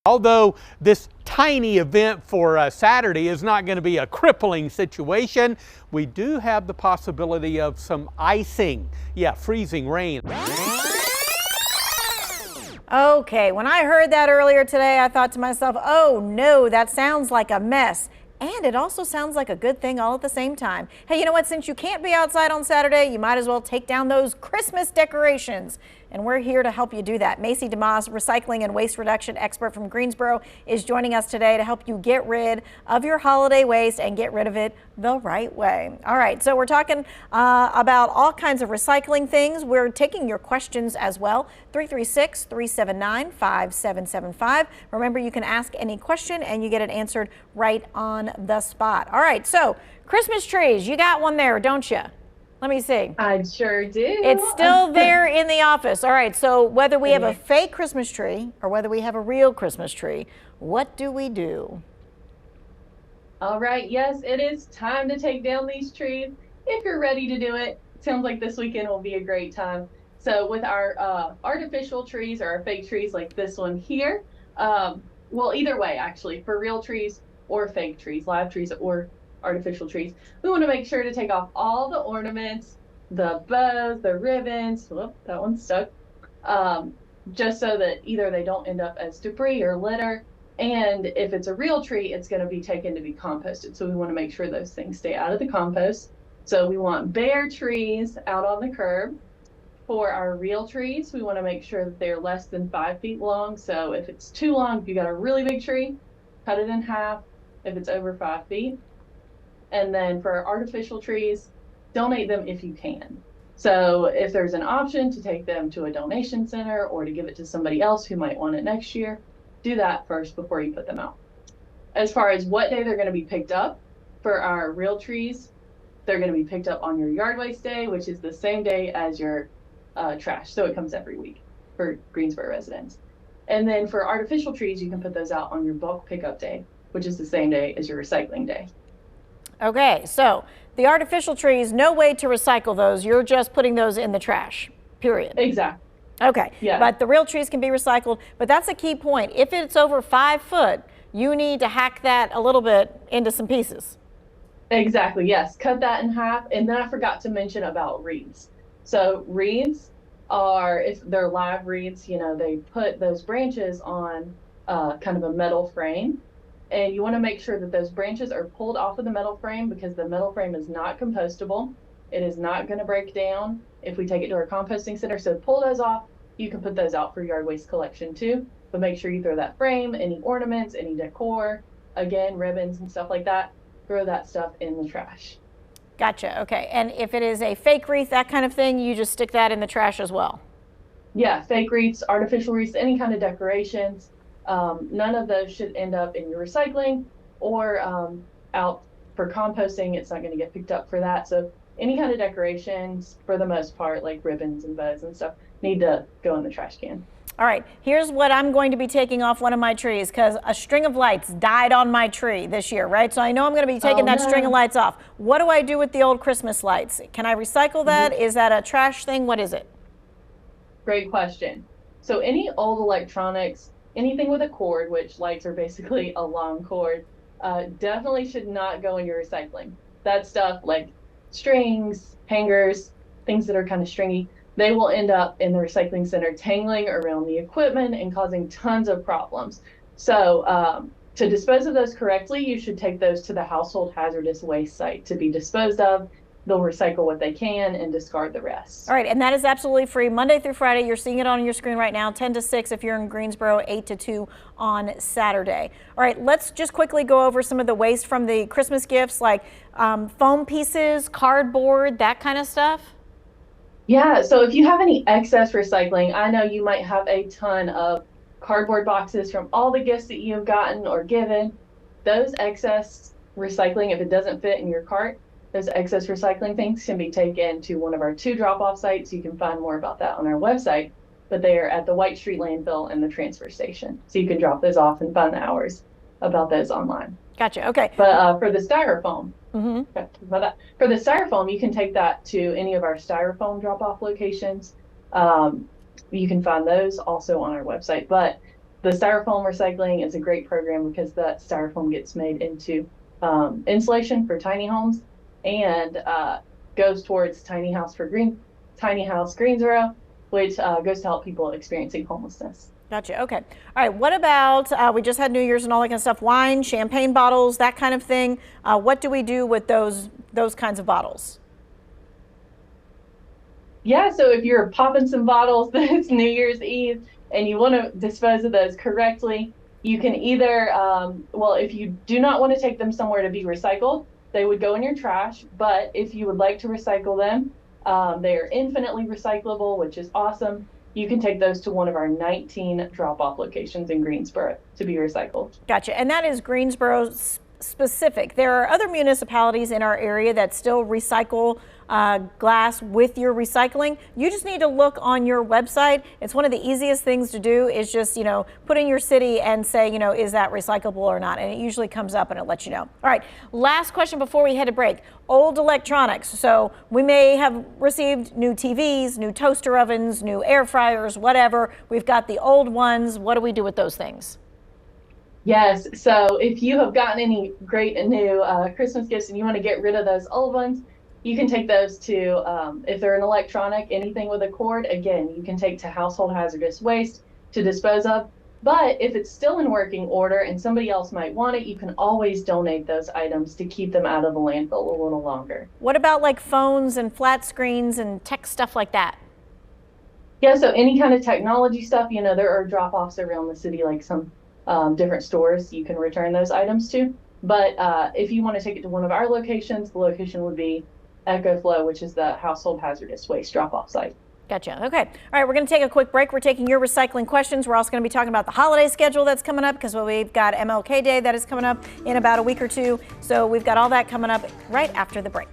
Although this tiny event for Saturday is not going to be a crippling situation, we do have the possibility of some icing. Yeah, freezing rain. Okay, when I heard that earlier today, I thought to myself, oh no, that sounds like a mess. And it also sounds like a good thing all at the same time. Hey, you know what? Since you can't be outside on Saturday, you might as well take down those Christmas decorations. And we're here to help you do that. Macy DeMoss, recycling and waste reduction expert from Greensboro, is joining us today to help you get rid of your holiday waste and get rid of it the right way. All right, so we're talking about all kinds of recycling things. We're taking your questions as well. 336-379-5775. Remember, you can ask any question and you get it answered right on the spot. All right, so Christmas trees, you got one there, don't you? Let me see. I sure do. It's still there in the office. All right, so whether we have a fake Christmas tree or whether we have a real Christmas tree, what do we do? All right, yes, it is time to take down these trees. If you're ready to do it, sounds like this weekend will be a great time. So with our artificial trees or our fake trees like this one here, well, either way, actually, for real trees or fake trees, live trees or artificial trees, we want to make sure to take off all the ornaments, the bows, the ribbons. Whoop, that one's stuck. Just so that either they don't end up as debris or litter. And if it's a real tree, it's going to be taken to be composted. So we want to make sure those things stay out of the compost. So we want bare trees out on the curb. For our real trees, we want to make sure that they're less than 5 feet long. So if it's too long, if you got a really big tree, cut it in half if it's over 5 feet. And then for artificial trees, donate them if you can. So if there's an option to take them to a donation center or to give it to somebody else who might want it next year, do that first before you put them out. As far as what day they're going to be picked up, for our real trees, they're going to be picked up on your yard waste day, which is the same day as your trash. So it comes every week for Greensboro residents. And then for artificial trees, you can put those out on your bulk pickup day, which is the same day as your recycling day. Okay, so the artificial trees, no way to recycle those. You're just putting those in the trash, period. Exactly. Okay, yeah. But the real trees can be recycled. But that's a key point. If it's over 5 foot, you need to hack that a little bit into some pieces. Exactly, yes. Cut that in half. And then I forgot to mention about reeds. So reeds are, if they're live reeds, you know, they put those branches on kind of a metal frame. And you want to make sure that those branches are pulled off of the metal frame because the metal frame is not compostable. It is not going to break down if we take it to our composting center. So pull those off. You can put those out for yard waste collection too. But make sure you throw that frame, any ornaments, any decor, again, ribbons and stuff like that. Throw that stuff in the trash. Gotcha. Okay. And if it is a fake wreath, that kind of thing, you just stick that in the trash as well? Yeah, fake wreaths, artificial wreaths, any kind of decorations. None of those should end up in your recycling or out for composting. It's not going to get picked up for that. So any kind of decorations, for the most part, like ribbons and bows and stuff, need to go in the trash can. All right, here's what I'm going to be taking off one of my trees because a string of lights died on my tree this year, right? So I know I'm going to be taking that string of lights off. What do I do with the old Christmas lights? Can I recycle that? Is that a trash thing? What is it? Great question. So any old electronics, anything with a cord, which lights are basically a long cord, definitely should not go in your recycling. That stuff like strings, hangers, things that are kind of stringy, they will end up in the recycling center tangling around the equipment and causing tons of problems. So to dispose of those correctly, you should take those to the household hazardous waste site to be disposed of. They'll recycle what they can and discard the rest. All right, and that is absolutely free Monday through Friday. You're seeing it on your screen right now, 10 to 6 if you're in Greensboro, 8 to 2 on Saturday. All right, let's just quickly go over some of the waste from the Christmas gifts, like foam pieces, cardboard, that kind of stuff. Yeah, so if you have any excess recycling, I know you might have a ton of cardboard boxes from all the gifts that you've gotten or given. Those excess recycling, if it doesn't fit in your cart, those excess recycling things can be taken to one of our 2 drop-off sites. You can find more about that on our website, but they are at the White Street landfill and the transfer station. So you can drop those off and find the hours about those online. Gotcha, okay. But for the styrofoam, for the styrofoam, you can take that to any of our styrofoam drop-off locations. You can find those also on our website. But The styrofoam recycling is a great program because that styrofoam gets made into insulation for tiny homes and goes towards tiny house Greensboro, which goes to help people experiencing homelessness. Gotcha. Okay. All right. What about, we just had New Year's and all that kind of stuff, wine, champagne bottles, that kind of thing. What do we do with those kinds of bottles? Yeah, so if you're popping some bottles that it's New Year's Eve and you want to dispose of those correctly, you can either, well, if you do not want to take them somewhere to be recycled, they would go in your trash. But if you would like to recycle them, they are infinitely recyclable, which is awesome. You can take those to one of our 19 drop-off locations in Greensboro to be recycled. Gotcha. And that is Greensboro specific. There are other municipalities in our area that still recycle glass with your recycling. You just need to look on your website. It's one of the easiest things to do is just, put in your city and say, is that recyclable or not? And it usually comes up and it lets you know. All right, last question before we head to break. Old electronics. So we may have received new TVs, new toaster ovens, new air fryers, whatever. We've got the old ones. What do we do with those things? Yes, so if you have gotten any great and new Christmas gifts and you want to get rid of those old ones, you can take those to, if they're an electronic, anything with a cord, again, you can take to household hazardous waste to dispose of. But if it's still in working order and somebody else might want it, you can always donate those items to keep them out of the landfill a little longer. What about like phones and flat screens and tech stuff like that? Yeah, so any kind of technology stuff, there are drop-offs around the city, like some different stores you can return those items to. But if you want to take it to one of our locations, the location would be EcoFlow, which is the household hazardous waste drop-off site. Gotcha. Okay. All right. We're going to take a quick break. We're taking your recycling questions. We're also going to be talking about the holiday schedule that's coming up because we've got MLK Day that is coming up in about a week or two. So we've got all that coming up right after the break.